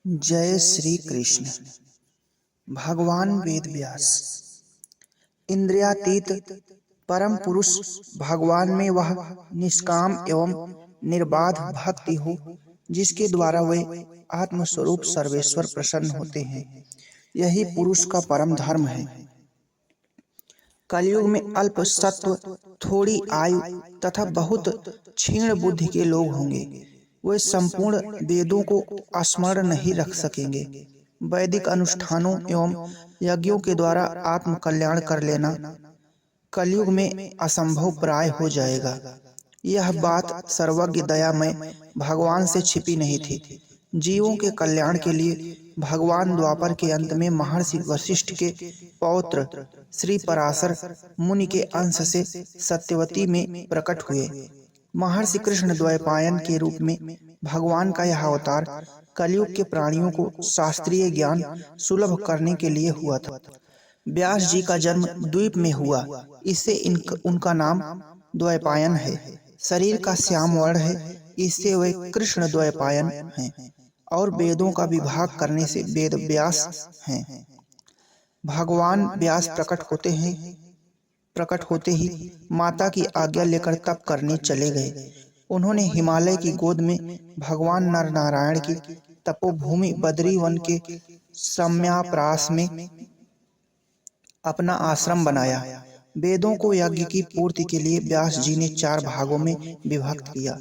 जय श्री कृष्ण। भगवान वेद व्यास। इंद्रियातीत परम पुरुष भगवान में वह निष्काम एवं निर्बाध भक्ति हो जिसके द्वारा वे आत्मस्वरूप सर्वेश्वर प्रसन्न होते हैं। यही पुरुष का परम धर्म है। कलयुग में अल्प सत्व, थोड़ी आयु तथा बहुत क्षीण बुद्धि के लोग होंगे। वे संपूर्ण वेदों को स्मरण नहीं रख सकेंगे। वैदिक अनुष्ठानों एवं यज्ञों के द्वारा आत्म कल्याण कर लेना कलयुग में असंभव प्राय हो जाएगा। यह बात सर्वज्ञ दयामय भगवान से छिपी नहीं थी। जीवों के कल्याण के लिए भगवान द्वापर के अंत में महर्षि वशिष्ठ के पौत्र श्री पराशर मुनि के अंश से सत्यवती में प्रकट हुए। महर्षि कृष्ण द्वैपायन के रूप में भगवान का यह अवतार कलयुग के प्राणियों को शास्त्रीय ज्ञान सुलभ करने के लिए हुआ था। व्यास जी का जन्म द्वीप में हुआ, इससे उनका नाम द्वैपायन है। शरीर का श्याम वर्ण है, इससे वे कृष्ण द्वैपायन हैं। और वेदों का विभाग करने से वेद व्यास हैं। भगवान व्यास प्रकट होते ही माता की आज्ञा लेकर तप करने चले गए। उन्होंने हिमालय की गोद में भगवान नर नारायण की तपोभूमि बद्री वन के सम्याप्रास में अपना आश्रम बनाया। वेदों को यज्ञ की पूर्ति के लिए व्यास जी ने 4 भागों में विभक्त किया: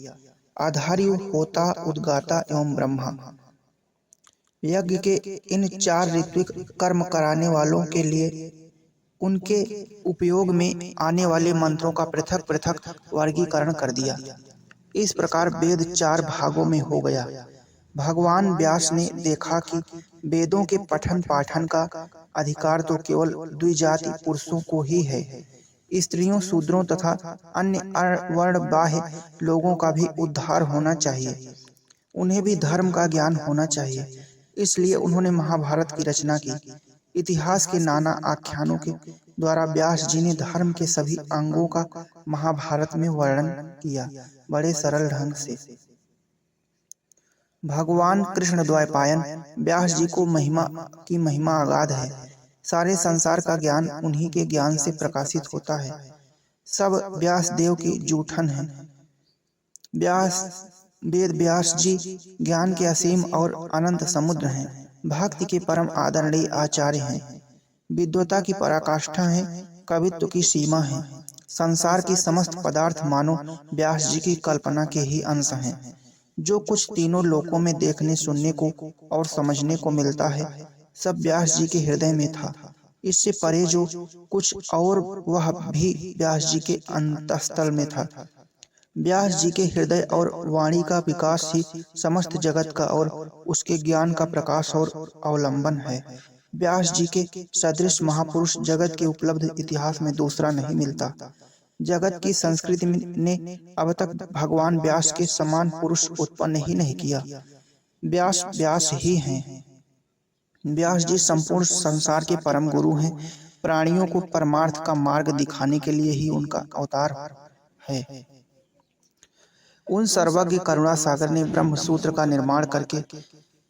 आधार्यु, होता, उद्गाता एवं ब्रह्मा। यज्ञ के इन 4 ऋत्विक कर्म कराने वालों के लिए उनके उपयोग में आने वाले मंत्रों का पृथक पृथक वर्गीकरण कर दिया। इस प्रकार वेद 4 भागों में हो गया। भगवान व्यास ने देखा कि वेदों के पठन पाठन का अधिकार तो केवल द्विजाति पुरुषों को ही है। स्त्रियों, शूद्रों तथा अन्य वर्ण बाह्य लोगों का भी उद्धार होना चाहिए। उन्हें भी धर्म का ज्ञान होना चाहिए। इसलिए उन्होंने महाभारत की रचना की। इतिहास के नाना आख्यानों के द्वारा व्यास जी ने धर्म के सभी अंगों का महाभारत में वर्णन किया, बड़े सरल ढंग से। भगवान कृष्ण द्वैपायन व्यास जी को महिमा अगाध है। सारे संसार का ज्ञान उन्हीं के ज्ञान से प्रकाशित होता है। सब व्यास देव की जूठन है। वेद व्यास जी ज्ञान के असीम और अनंत समुद्र हैं। भक्ति के परम आदरणीय आचार्य हैं। विद्वता की पराकाष्ठा है, कवित्व की सीमा है। संसार की समस्त पदार्थ मानो व्यास जी की कल्पना के ही अंश हैं। जो कुछ तीनों लोकों में देखने, सुनने को और समझने को मिलता है, सब व्यास जी के हृदय में था। इससे परे जो कुछ और वह भी व्यास जी के अंतःस्थल में था। व्यास जी के हृदय और वाणी का विकास ही समस्त जगत का और उसके ज्ञान का प्रकाश और अवलंबन है। व्यास जी के सदृश महापुरुष जगत के उपलब्ध इतिहास में दूसरा नहीं मिलता। जगत की संस्कृति ने अब तक भगवान व्यास के समान पुरुष उत्पन्न ही नहीं किया। व्यास व्यास ही हैं। व्यास जी संपूर्ण संसार के परम गुरु हैं। प्राणियों को परमार्थ का मार्ग दिखाने के लिए ही उनका अवतार है। उन सर्वज्ञ करुणा सागर ने ब्रह्म सूत्र का निर्माण करके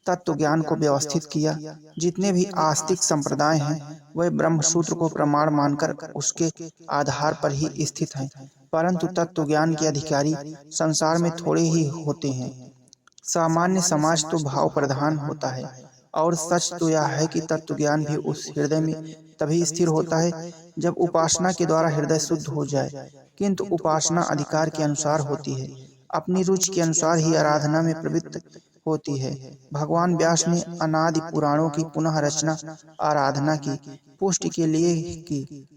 तत्व ज्ञान को व्यवस्थित किया। जितने भी आस्तिक संप्रदाय हैं, वे ब्रह्म सूत्र को प्रमाण मानकर उसके आधार पर ही स्थित हैं। परंतु तत्व ज्ञान के अधिकारी संसार में थोड़े ही होते हैं। सामान्य समाज तो भाव प्रधान होता है, और सच तो यह है कि तत्व ज्ञान भी उस हृदय में तभी स्थिर होता है जब उपासना के द्वारा हृदय शुद्ध हो जाए। किंतु उपासना अधिकार के अनुसार होती है, अपनी रुचि के अनुसार ही आराधना में प्रवृत्त होती है। भगवान व्यास ने अनादि पुराणों की पुनः रचना आराधना की पुष्टि के लिए की।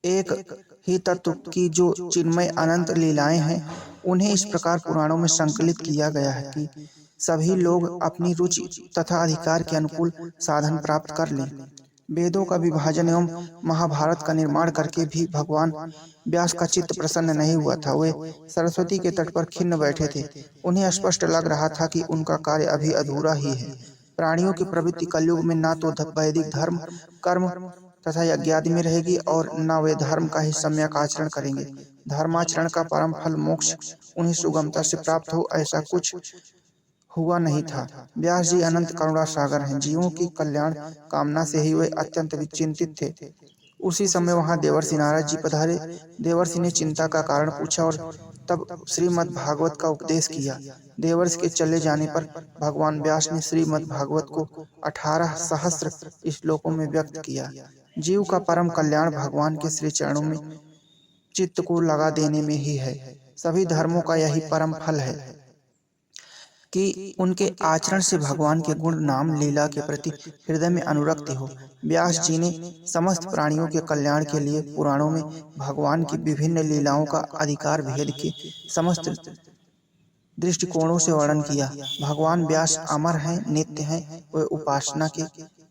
एक ही तत्व की जो चिन्मय अनंत लीलाएं हैं, उन्हें इस प्रकार पुराणों में संकलित किया गया है कि सभी लोग अपनी रुचि तथा अधिकार के अनुकूल साधन प्राप्त कर लें। वेदों का विभाजन एवं महाभारत का निर्माण करके भी भगवान व्यास का चित्त प्रसन्न नहीं हुआ था। वे सरस्वती के तट पर खिन्न बैठे थे। उन्हें स्पष्ट लग रहा था कि उनका कार्य अभी अधूरा ही है। प्राणियों की प्रवृत्ति कलयुग में न तो वैदिक धर्म कर्म तथा यज्ञादि में रहेगी और न वे धर्म का ही सम्यक आचरण करेंगे। धर्माचरण का परम फल मोक्ष उन्हें सुगमता से प्राप्त हो, ऐसा कुछ हुआ नहीं था। व्यास जी अनंत करुणा सागर हैं, जीवों की कल्याण कामना से ही वे अत्यंत चिंतित थे। उसी समय वहां देवर्षि नारद जी पधारे। देवर्षि ने चिंता का कारण पूछा और तब श्रीमद् भागवत का उपदेश किया। देवर्षि के चले जाने पर भगवान व्यास ने श्रीमद् भागवत को 18 सहस्त्र श्लोकों में व्यक्त किया। जीव का परम कल्याण भगवान के श्री चरणों में चित्त को लगा देने में ही है। सभी धर्मों का यही परम फल है कि उनके आचरण से भगवान के गुण नाम लीला के प्रति हृदय में अनुरक्ति हो। व्यास जी ने समस्त प्राणियों के कल्याण के लिए पुराणों में भगवान की विभिन्न लीलाओं का अधिकार भेद के समस्त दृष्टिकोणों से वर्णन किया। भगवान व्यास अमर हैं, नित्य हैं, वे उपासना के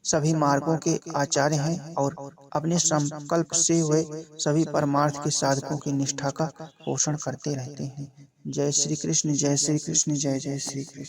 सभी मार्गों के आचार्य हैं और अपने संकल्प से वे सभी परमार्थ के साधकों की निष्ठा का पोषण करते रहते हैं। जय श्री कृष्ण, जय श्री कृष्ण, जय जय श्री कृष्ण।